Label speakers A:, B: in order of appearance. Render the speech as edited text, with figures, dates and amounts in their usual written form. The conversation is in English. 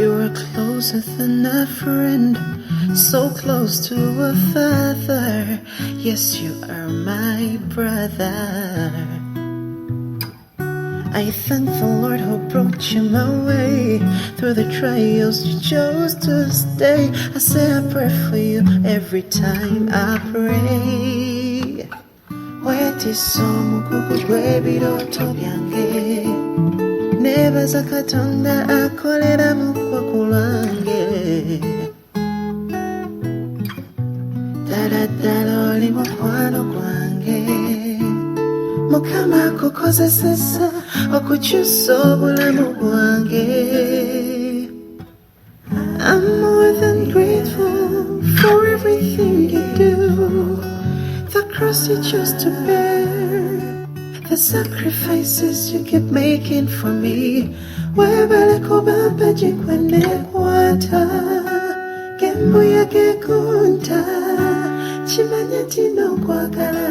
A: You are closer than a friend, so close to a father. Yes, you are my brother. I thank the Lord who brought you my way. Through the trials you chose to stay. I say I pray for you every time I pray. Wetisomu kukugwe biroto byange, nebaza Katonda akolera mu kwaku lwange. Ddala oli mukwano gwange, Mukama akukozeseza okukyusa obulamu bwange. I'm more than grateful for everything you do, the cross you chose to bear, the sacrifices you keep making for me. Webaleko baba jikwenekwata, gembuya gekunta, chimanya tino kwagala